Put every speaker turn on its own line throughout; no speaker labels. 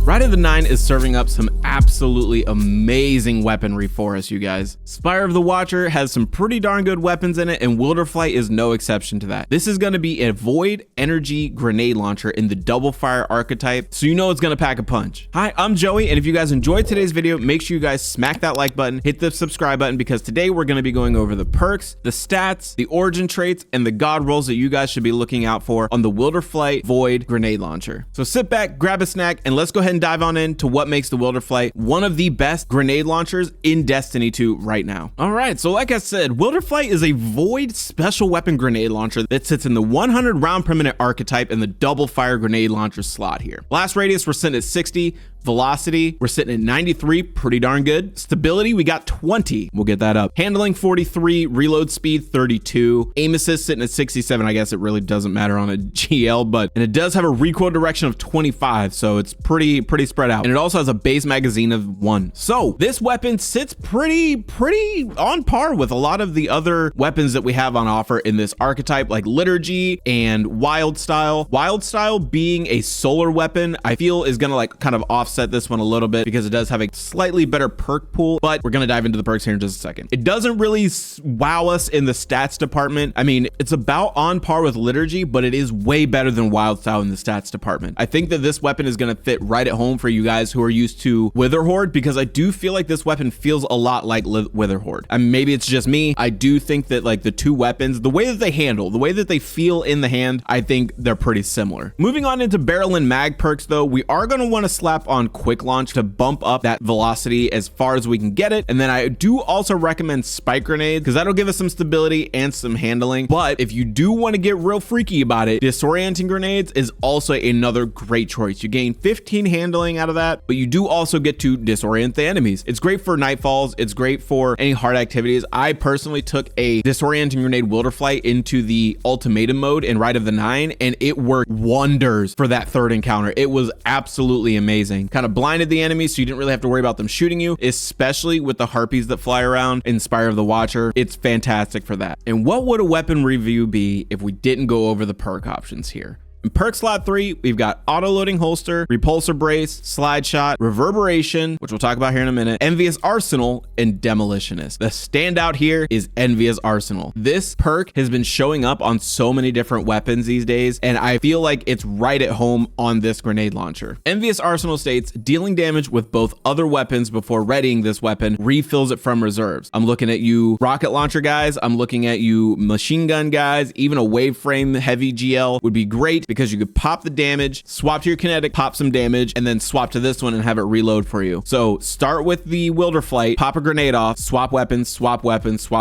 Rite of the 9 is serving up some absolutely amazing weaponry for us, you guys. Spire of the Watcher has some pretty darn good weapons in it, and Wilderflight is no exception to that. This is going to be a Void Energy Grenade Launcher in the double fire archetype, so you know it's going to pack a punch. Hi, I'm Joey, and if you guys enjoyed today's video, make sure you guys smack that like button, hit the subscribe button, because today we're going to be going over the perks, the stats, the origin traits, and the god rolls that you guys should be looking out for on the Wilderflight Void Grenade Launcher. So sit back, grab a snack, and let's go ahead and dive on into what makes the Wilderflight one of the best grenade launchers in Destiny 2 right now. All right, so like I said, Wilderflight is a Void special weapon grenade launcher that sits in the 100 round per minute archetype in the double fire grenade launcher slot here. Blast radius, we're sitting at 60. Velocity, we're sitting at 93, pretty darn good. Stability, we got 20. We'll get that up. Handling, 43. Reload speed, 32. Aim assist sitting at 67. I guess it really doesn't matter on a GL, and it does have a recoil direction of 25, so it's pretty spread out. And it also has a base magazine of 1. So this weapon sits pretty on par with a lot of the other weapons that we have on offer in this archetype, like Liturgy and Wild Style. Wild Style being a solar weapon, I feel is gonna like kind of offset this one a little bit because it does have a slightly better perk pool, but we're gonna dive into the perks here in just a second. It doesn't really wow us in the stats department. I mean, it's about on par with Liturgy, but it is way better than Wild Style in the stats department. I think that this weapon is gonna fit right at home for you guys who are used to Witherhoard, because I do feel like this weapon feels a lot like Witherhoard. I mean, maybe it's just me. I do think that like the two weapons, the way that they handle, the way that they feel in the hand, I think they're pretty similar. Moving on into barrel and mag perks though, we are gonna want to slap on quick launch to bump up that velocity as far as we can get it. And then I do also recommend spike grenades because that'll give us some stability and some handling. But if you do want to get real freaky about it, disorienting grenades is also another great choice. You gain 15 handling out of that, but you do also get to disorient the enemies. It's great for nightfalls. It's great for any hard activities. I personally took a disorienting grenade Wilderflight into the ultimatum mode in Rite of the 9, and it worked wonders for that third encounter. It was absolutely amazing. Kind of blinded the enemies, so you didn't really have to worry about them shooting you, especially with the harpies that fly around in Spire of the Watcher. It's fantastic for that. And what would a weapon review be if we didn't go over the perk options here? In perk slot 3, we've got auto-loading holster, repulsor brace, slide shot, reverberation, which we'll talk about here in a minute, envious arsenal, and demolitionist. The standout here is envious arsenal. This perk has been showing up on so many different weapons these days, and I feel like it's right at home on this grenade launcher. Envious arsenal states dealing damage with both other weapons before readying this weapon refills it from reserves. I'm looking at you rocket launcher guys, I'm looking at you machine gun guys, even a wave frame heavy GL would be great, because you could pop the damage, swap to your kinetic, pop some damage, and then swap to this one and have it reload for you. So start with the Wilderflight, pop a grenade off, swap weapons, swap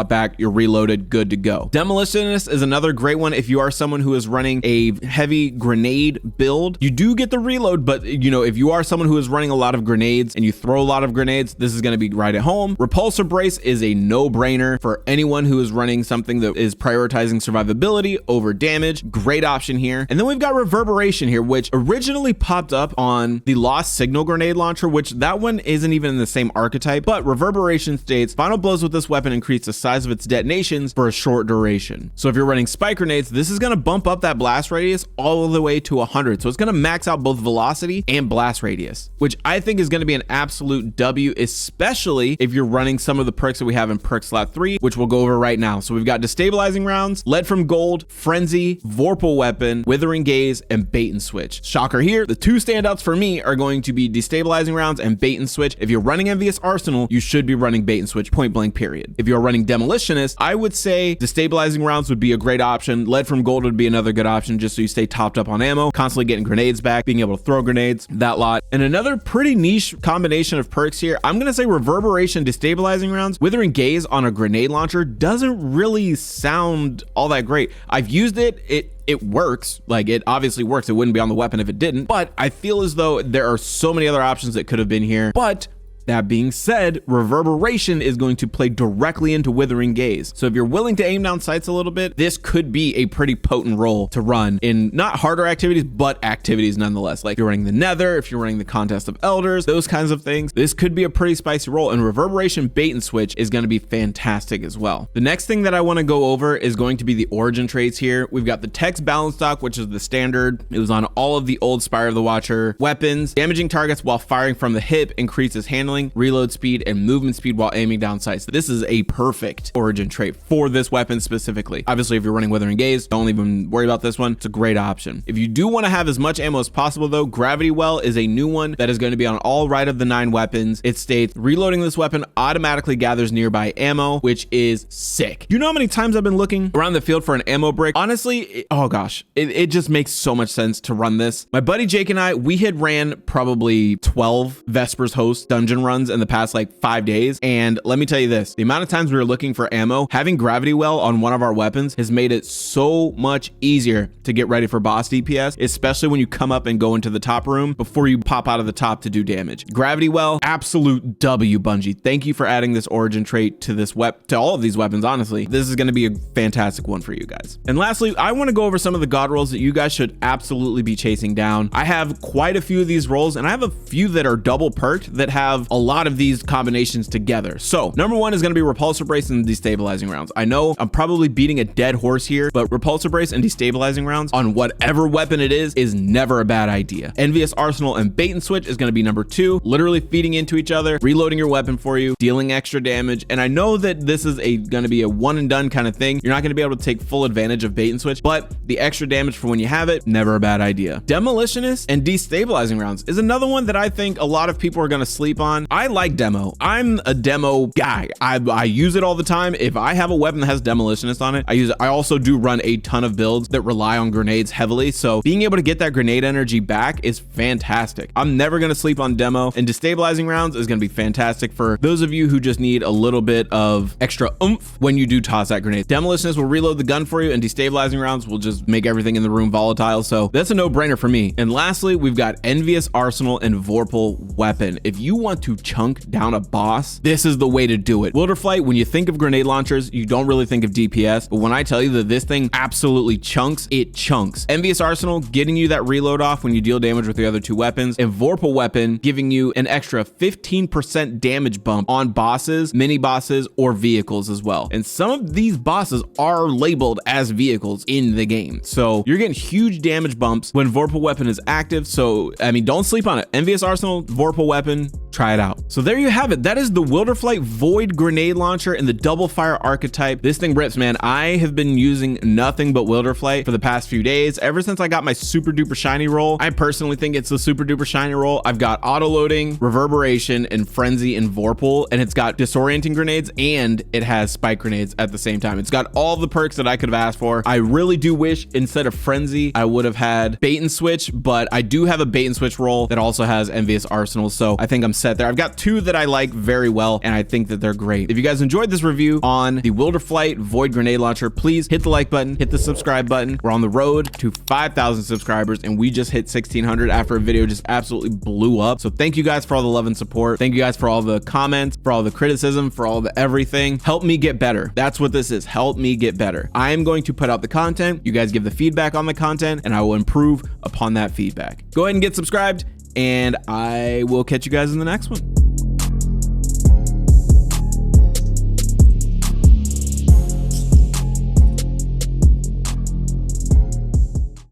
back, you're reloaded, good to go. Demolitionist is another great one if you are someone who is running a heavy grenade build. You do get the reload, but you know, if you are someone who is running a lot of grenades and you throw a lot of grenades, this is going to be right at home. Repulsor brace is a no-brainer for anyone who is running something that is prioritizing survivability over damage. Great option here. And then we've got reverberation here, which originally popped up on the lost signal grenade launcher, which that one isn't even in the same archetype, but reverberation states final blows with this weapon increase the size of its detonations for a short duration. So if you're running spike grenades, this is going to bump up that blast radius all the way to 100. So it's going to max out both velocity and blast radius, which I think is going to be an absolute W, especially if you're running some of the perks that we have in perk slot 3, which we'll go over right now. So we've got destabilizing rounds, lead from gold, frenzy, vorpal weapon, withering gaze, and bait and switch. Shocker here, the two standouts for me are going to be destabilizing rounds and bait and switch. If you're running envious arsenal, you should be running bait and switch, point blank period. If you're running demolitionist, I would say destabilizing rounds would be a great option. Lead from gold would be another good option, just so you stay topped up on ammo, constantly getting grenades back, being able to throw grenades, that lot. And another pretty niche combination of perks here, I'm gonna say reverberation, destabilizing rounds, withering gaze on a grenade launcher doesn't really sound all that great. I've used it, it works. Like, it obviously works. It wouldn't be on the weapon if it didn't, but I feel as though there are so many other options that could have been here. But That being said, reverberation is going to play directly into withering gaze. So if you're willing to aim down sights a little bit, this could be a pretty potent role to run in not harder activities, but activities nonetheless. Like if you're running the Nether, if you're running the Contest of Elders, those kinds of things, this could be a pretty spicy role, and reverberation bait and switch is going to be fantastic as well. The next thing that I want to go over is going to be the origin traits here. We've got the text balance stock, which is the standard. It was on all of the old Spire of the Watcher weapons. Damaging targets while firing from the hip increases handling, reload speed, and movement speed while aiming down sights. This is a perfect origin trait for this weapon specifically. Obviously, if you're running Withering Gaze, don't even worry about this one. It's a great option. If you do want to have as much ammo as possible though, Gravity Well is a new one that is going to be on all Rite of the 9 weapons. It states, reloading this weapon automatically gathers nearby ammo, which is sick. You know how many times I've been looking around the field for an ammo brick? Honestly, oh gosh, it just makes so much sense to run this. My buddy Jake and I, we had ran probably 12 Vespers Host dungeon runs in the past like 5 days. And let me tell you this, the amount of times we were looking for ammo, having Gravity Well on one of our weapons has made it so much easier to get ready for boss DPS, especially when you come up and go into the top room before you pop out of the top to do damage. Gravity Well, absolute W, Bungie. Thank you for adding this origin trait to this to all of these weapons, honestly. This is going to be a fantastic one for you guys. And lastly, I want to go over some of the god rolls that you guys should absolutely be chasing down. I have quite a few of these rolls, and I have a few that are double perked that have a lot of these combinations together. So number one is going to be Repulsor Brace and Destabilizing Rounds. I know I'm probably beating a dead horse here, but Repulsor Brace and Destabilizing Rounds on whatever weapon it is never a bad idea. Envious Arsenal and Bait and Switch is going to be number two, literally feeding into each other, reloading your weapon for you, dealing extra damage. And I know that this is going to be a one and done kind of thing. You're not going to be able to take full advantage of Bait and Switch, but the extra damage for when you have it, never a bad idea. Demolitionist and Destabilizing Rounds is another one that I think a lot of people are going to sleep on. I like demo. I'm a demo guy. I use it all the time. If I have a weapon that has Demolitionist on it, I use it. I also do run a ton of builds that rely on grenades heavily. So being able to get that grenade energy back is fantastic. I'm never going to sleep on demo, and Destabilizing Rounds is going to be fantastic for those of you who just need a little bit of extra oomph when you do toss that grenade. Demolitionist will reload the gun for you, and Destabilizing Rounds will just make everything in the room volatile. So that's a no-brainer for me. And lastly, we've got Envious Arsenal and Vorpal Weapon. If you want to chunk down a boss, this is the way to do it. Wilderflight, when you think of grenade launchers, you don't really think of DPS, but when I tell you that this thing absolutely chunks, it chunks. Envious Arsenal getting you that reload off when you deal damage with the other two weapons, and Vorpal Weapon giving you an extra 15% damage bump on bosses, mini bosses, or vehicles as well. And some of these bosses are labeled as vehicles in the game. So you're getting huge damage bumps when Vorpal Weapon is active. So, I mean, don't sleep on it. Envious Arsenal, Vorpal Weapon, try it out. So there you have it. That is the Wilderflight Void Grenade Launcher and the Double Fire Archetype. This thing rips, man. I have been using nothing but Wilderflight for the past few days. Ever since I got my super duper shiny roll, I personally think it's the super duper shiny roll. I've got auto loading, reverberation, and frenzy and Vorpal, and it's got disorienting grenades and it has spike grenades at the same time. It's got all the perks that I could have asked for. I really do wish instead of frenzy, I would have had bait and switch, but I do have a bait and switch roll that also has Envious Arsenal. So I think I'm set there. I've got two that I like very well, and I think that they're great. If you guys enjoyed this review on the Wilderflight Void Grenade Launcher, please hit the like button, hit the subscribe button. We're on the road to 5,000 subscribers, and we just hit 1,600 after a video just absolutely blew up. So thank you guys for all the love and support. Thank you guys for all the comments, for all the criticism, for all the everything. Help me get better. That's what this is. Help me get better. I am going to put out the content. You guys give the feedback on the content, and I will improve upon that feedback. Go ahead and get subscribed, and I will catch you guys in the next one.